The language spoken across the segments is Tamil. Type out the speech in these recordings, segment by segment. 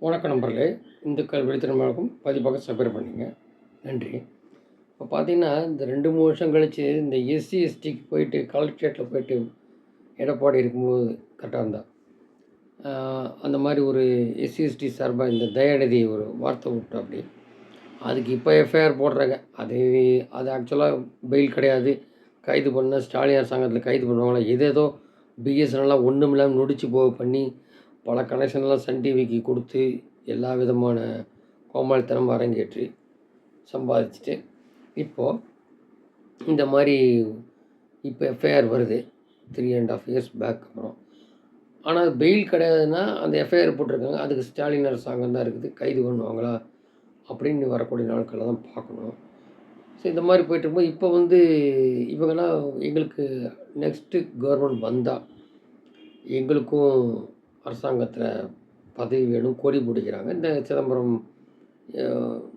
வணக்கம் நண்பர்களே. இந்துக்கள் விழித்திறமாகும் பதிப்பாக சப்ஸ்கிரைப் பண்ணிங்க. நன்றி. இப்போ பார்த்தீங்கன்னா, இந்த 2, 3 வருஷம் கழிச்சு இந்த எஸ்சி, எஸ்டிக்கு போயிட்டு கலெக்டரேட்டில் போயிட்டு எடப்பாடி இருக்கும்போது கரெக்டாக இருந்தா. அந்த மாதிரி ஒரு எஸ்சி, எஸ்டி சார்பா இந்த தயாநிதி ஒரு வார்த்தை விட்டாப்படி. அதுக்கு இப்போ எஃப்ஐஆர் போடுறாங்க. அது ஆக்சுவலாக பெயில் கிடையாது. கைது பண்ண ஸ்டாலின் அரசாங்கத்தில் கைது பண்ணுவாங்களா, ஏதேதோ பிஎஸ்என்எல்லாம் ஒன்றும் இல்லாமல் நொடிச்சு பண்ணி பல கனெக்ஷன்லாம் சன் டிவிக்கு கொடுத்து எல்லா விதமான கோமாளித்தனம் அரங்கேற்றி சம்பாதிச்சுட்டு இப்போது இந்த மாதிரி இப்போ எஃப்ஐஆர் வருது 3.5 இயர்ஸ் பேக் அப்புறம். ஆனால் பெயில் கிடையாதுன்னா அந்த எஃப்ஐஆர் போட்டிருக்காங்க. அதுக்கு ஸ்டாலின் அரசாங்கம் தான் இருக்குது, கைது பண்ணுவாங்களா அப்படின்னு வரக்கூடிய நாட்களில் தான் பார்க்கணும். ஸோ இந்த மாதிரி போயிட்டுருக்கும்போது இப்போ இவங்கெல்லாம் எங்களுக்கு நெக்ஸ்ட்டு கவர்மெண்ட் வந்தால் எங்களுக்கும் அரசாங்கத்தில் பதவி வேணும், கோரி பிடிக்கிறாங்க. இந்த சிதம்பரம்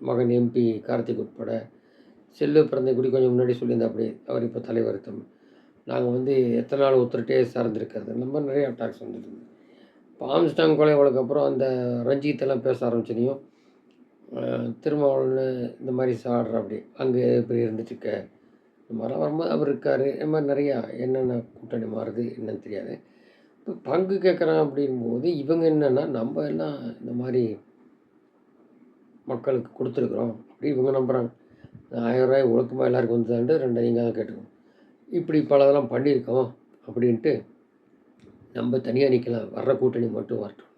மகன் எம்பி கார்த்திக் உட்பட செல்லு பிறந்தகுடி கொஞ்சம் முன்னாடி சொல்லியிருந்தா அப்படி அவர் இப்போ தலைவர் நாங்கள் எத்தனை நாள் ஒத்துக்கிட்டே சார்ந்திருக்கிறது இந்த மாதிரி நிறைய அட்டாக்ஸ் வந்துட்டு இருந்தது. இப்போ ஆம்ஸ்டாங் கொலை வழக்கு அப்புறம் அந்த ரஞ்சித்தெல்லாம் பேச ஆரம்பிச்சதையும் திருமாவளவன் இந்த மாதிரி சாடுற அப்படி அங்கே இப்படி இருந்துட்டுருக்க இந்த மாதிரிலாம் வரும்போது அவர் இருக்கார். இந்த மாதிரி நிறையா என்னென்ன கூட்டணி மாறுது என்னன்னு தெரியாது. இப்போ பங்கு கேட்குறான் அப்படிங்கும்போது இவங்க என்னென்னா நம்ம எல்லாம் இந்த மாதிரி மக்களுக்கு கொடுத்துருக்குறோம் அப்படி இவங்க நம்புகிறாங்க. 1000 ரூபாய் ஒழுக்கமாக எல்லாருக்கும் வந்துதான்ட்டு 2 நீங்கள் தான் கேட்டுக்கணும். இப்படி பல இதெல்லாம் பண்ணியிருக்கோம் அப்படின்ட்டு நம்ம தனியாக நிற்கலாம், வர்ற கூட்டணி மட்டும் வரட்டும்.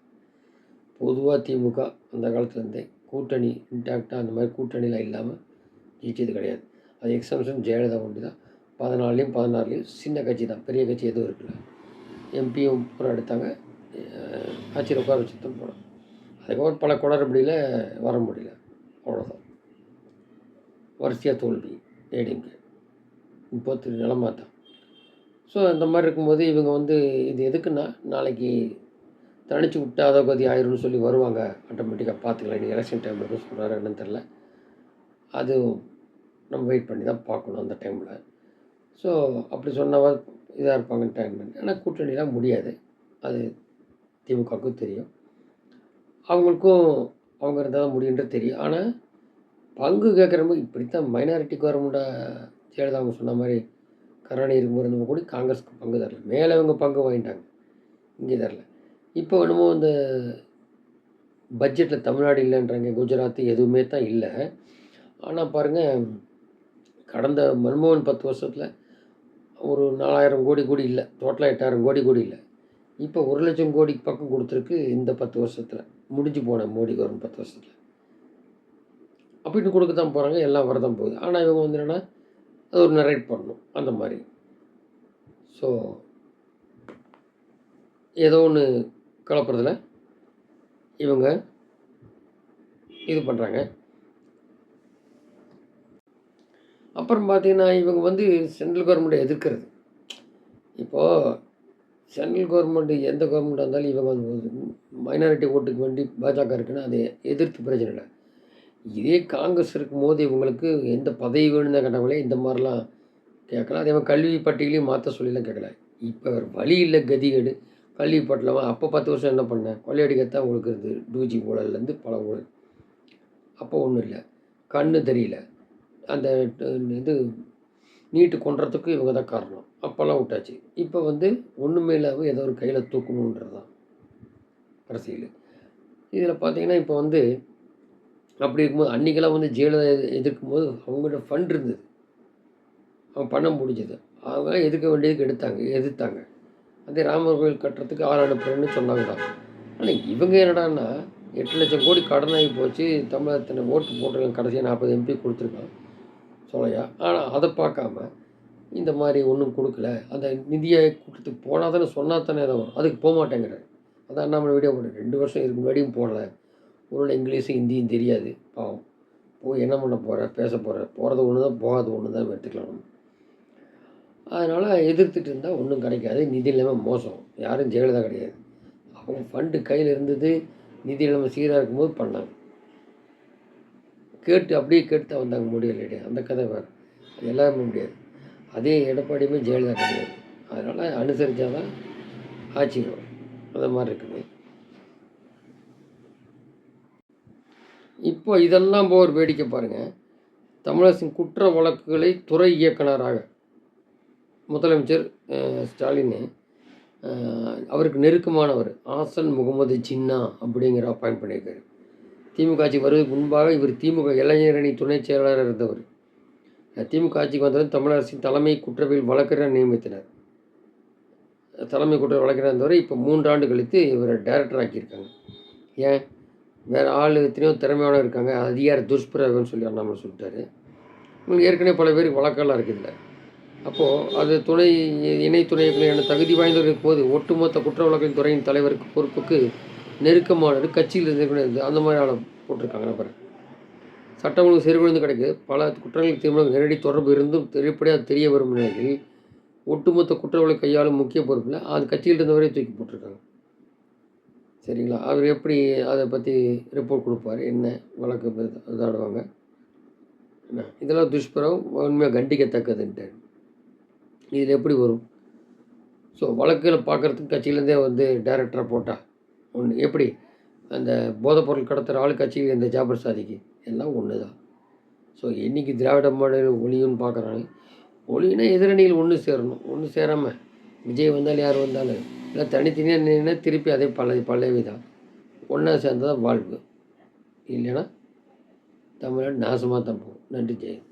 பொதுவாக திமுக அந்த காலத்துலேருந்தே கூட்டணி இன்டாக்டாக அந்த மாதிரி கூட்டணிலாம் இல்லாமல் ஜெயிச்சது கிடையாது. அது எக்ஸம்ஷன் ஜெயலலிதா ஒன்று தான். 14லையும் 16லையும் சின்ன கட்சி தான், பெரிய கட்சி எதுவும் இருக்குல்ல. எம்பியும் பூரா எடுத்தாங்க, ஆட்சியில் உட்கார வச்சு தான் போனோம். அதுக்கப்புறம் பல குளறுபடியில் வர முடியல, அவ்வளோதான். வரிசையாக தோல்வி ஏடிஎம்கே இப்போ நிலமா தான். ஸோ இந்த மாதிரி இருக்கும்போது இவங்க இது எதுக்குன்னா நாளைக்கு தனிச்சு விட்டா அதை கதி ஆயிரும்னு சொல்லி வருவாங்க, ஆட்டோமேட்டிக்காக பார்த்துக்கலாம். இன்றைக்கி எலெக்ஷன் டைமில் எதுவும் சொல்கிறாரு என்னன்னு தெரில. அது நம்ம வெயிட் பண்ணி தான் பார்க்கணும் அந்த டைமில். ஸோ அப்படி சொன்னவா இதாக இருப்பாங்கன்னு டைம். ஆனால் கூட்டணிலாம் முடியாது, அது திமுகவுக்கும் தெரியும், அவங்களுக்கும் அவங்க இருந்தால் தான் முடியுன்றது தெரியும். ஆனால் பங்கு கேட்குறப்ப இப்படித்தான் மைனாரிட்டி கவர்மெண்ட்டாக ஜெயலலிதா அவங்க சொன்ன மாதிரி கருணாநிதி இருக்கும்போது நம்ம கூட காங்கிரஸுக்கு பங்கு தரல, மேலே அவங்க பங்கு வாங்கிட்டாங்க, இங்கே தரல. இப்போ என்னமோ இந்த பட்ஜெட்டில் தமிழ்நாடு இல்லைன்றாங்க, குஜராத் எதுவுமே தான் இல்லை. ஆனால் பாருங்கள், கடந்த மன்மோகன் 10 வருஷத்தில் ஒரு 4000 கோடி கூட இல்லை, டோட்டலாக 8000 கோடி கூட இல்லை. இப்போ 1 லட்சம் கோடிக்கு பக்கம் கொடுத்துருக்கு இந்த 10 வருஷத்தில், முடிஞ்சு போன மோடி கவர்மெண்ட் 10 வருஷத்தில். அப்படின்னு கொடுக்க தான் போகிறாங்க, எல்லாம் வரதான் போகுது. ஆனால் இவங்க என்னென்னா அது ஒரு நரேட் பண்ணணும் அந்த மாதிரி. ஸோ ஏதோ ஒன்று கலப்புறதுல இவங்க இது பண்ணுறாங்க. அப்புறம் பார்த்தீங்கன்னா இவங்க சென்ட்ரல் கவர்மெண்ட்டை எதிர்க்கிறது. இப்போது சென்ட்ரல் கவர்மெண்ட்டு எந்த கவர்மெண்ட்டாக இருந்தாலும் இவங்க மைனாரிட்டி ஓட்டுக்கு வேண்டி பாஜக இருக்குன்னா அதை எதிர்த்து பிரச்சனை இல்லை. இதே காங்கிரஸ் இருக்கும்போது இவங்களுக்கு எந்த பதவி வேணும்னு தான் கேட்டாங்களே, இந்த மாதிரிலாம் கேட்கலாம். அதே மாதிரி கல்வி பட்டியலையும் மாற்ற சொல்லிலாம் கேட்கல. இப்போ வழி இல்லை, கதிகேடு. கல்வி பட்டியலாம் அப்போ 10 வருஷம் என்ன பண்ணேன், கொள்ளையடிக்கத்தான் உங்களுக்கு இருக்குது. 2G ஊழல்லேருந்து பல ஊழல். அப்போ ஒன்றும் இல்லை, கண்ணு தெரியல. அந்த இது நீட்டு கொண்டுறதுக்கு இவங்க தான் காரணம். அப்போல்லாம் விட்டாச்சு. இப்போ ஒன்றுமே இல்லாமல் ஏதோ ஒரு கையில் தூக்கணுன்றது தான் அரசியல். இதில் பார்த்தீங்கன்னா இப்போ அப்படி இருக்கும்போது அன்றைக்கெல்லாம் ஜெயலலிதா எதிர்க்கும்போது அவங்கள்ட்ட ஃபண்ட் இருந்தது, அவங்க பணம் முடிஞ்சது, அவங்க எதிர்க்க வேண்டியதுக்கு எதிர்த்தாங்க. அதே ராமர் கோயில் கட்டுறதுக்கு ஆள் அனுப்புறேன்னு சொன்னாங்க தான். ஆனால் இவங்க என்னடான்னா 8 லட்சம் கோடி கடனாகி போச்சு, தமிழகத்தின ஓட்டு போட்டிருக்காங்க, கடைசியாக 40 MP கொடுத்துருக்கான் சோலையா. ஆனால் அதை பார்க்காம இந்த மாதிரி ஒன்றும் கொடுக்கல. அந்த நிதியை கூட்டத்துக்கு போனால் தானே, சொன்னால் தானே ஏதோ வரும், அதுக்கு போக மாட்டேங்கிறார். அதான் நம்மளை வீடியோ போட்டு 2 வருஷம் இதுக்கு முன்னாடியும் போடலை. ஒருவேளை இங்கிலீஷும் ஹிந்தியும் தெரியாது பாவம், போய் என்ன பண்ண போகிற, பேச போகிறது ஒன்று தான், போகாது ஒன்று தான் எடுத்துக்கலாம் நம்ம. அதனால் எதிர்த்துட்டு இருந்தால் ஒன்றும் கிடைக்காது. நிதி நிலைமை மோசம். யாரும் ஜெயலலிதா கிடையாது, அவங்க ஃபண்டு கையில் இருந்தது, நிதி நிலைமை சீராக இருக்கும்போது பண்ணாங்க. அப்படியே கேட்டு தான் வந்தாங்க முடியல, அந்த கதை வேறு. அது எல்லாருமே முடியாது. அதே எடப்பாடியுமே ஜெயலலிதா கிடையாது. அதனால் அனுசரித்தா தான் ஆட்சி வரும், அந்த மாதிரி இருக்குது. இப்போ இதெல்லாம் போக ஒரு வேடிக்கை பாருங்கள். தமிழரசின் குற்ற வழக்குகளை துறை இயக்குனராக முதலமைச்சர் ஸ்டாலின் அவருக்கு நெருக்கமானவர் ஆசன் முகமது ஜின்னா அப்படிங்கிற அப்பாயின்ட் பண்ணியிருக்காரு. திமுக ஆட்சிக்கு வருவதற்கு முன்பாக இவர் திமுக இளைஞரணி துணைச் செயலாளர் இருந்தவர். திமுக ஆட்சிக்கு வந்ததும் தமிழரசின் தலைமை குற்றவியல் வழக்கறிஞர் நியமித்தனர். தலைமை குற்ற வழக்கறிஞர் இருந்தவர் இப்போ 3 ஆண்டு கழித்து இவரை டைரக்டர் ஆக்கியிருக்காங்க. ஏன் வேறு ஆள் எத்தனையோ திறமையான இருக்காங்க, அதிகார துஷ்பிரயோகம்னு சொல்லி அண்ணாமலை சொல்லிட்டாரு. உங்களுக்கு ஏற்கனவே பல பேருக்கு வழக்கெல்லாம் இருக்குதுல்ல. அப்போது அது இணை துணை என தகுதி வாய்ந்தவர் இருக்கும்போது ஒட்டுமொத்த குற்ற வழக்கின் துறையின் தலைவருக்கு பொறுப்புக்கு நெருக்கமானது கட்சியில் இருந்து அந்த மாதிரி ஆளை போட்டிருக்காங்க நபர். சட்டம் ஒழுங்கு சீர்குலைந்து கிடைக்குது. பல குற்றங்களுக்கு தீர்மானம் நேரடி தொடர்பு இருந்தும் வெளிப்படையாக தெரிய வரும் நிலையில் ஒட்டுமொத்த குற்ற வழக்கு கையாளும் முக்கிய பொறுப்பில் அது கட்சியில் இருந்தவரே தூக்கி போட்டிருக்காங்க. சரிங்களா? அவர் எப்படி அதை பற்றி ரிப்போர்ட் கொடுப்பார், என்ன வழக்கு இதாடுவாங்க, என்ன இதெல்லாம் துஷ்பிரயோகம் உண்மையாக கண்டிக்கத்தக்கதுன்ட்டார். இதில் எப்படி வரும்? ஸோ வழக்குகளை பார்க்குறதுக்கு கட்சியிலேருந்தே வந்து டைரக்டராக போட்டால் ஒன்று எப்படி அந்த போதைப்பொருள் கடத்துகிற ஆள் கட்சியில் இந்த ஜாபர் சாதிக்கு எல்லாம் ஒன்று தான். ஸோ என்றைக்கு திராவிட மாடல் ஒளியுன்னு பார்க்குறாங்க, ஒளினா எதிரணியில் ஒன்று சேரணும். ஒன்று சேராமல் விஜய் வந்தாலும் யார் வந்தாலும் இல்லை தனித்தனியாக நின்று திருப்பி அதே பழையவை தான். ஒன்றா சேர்ந்ததான் வாழ்வு. இல்லைன்னா தமிழ்நாடு நாசமாக தான் போகும். நன்றி ஜெயந்த்.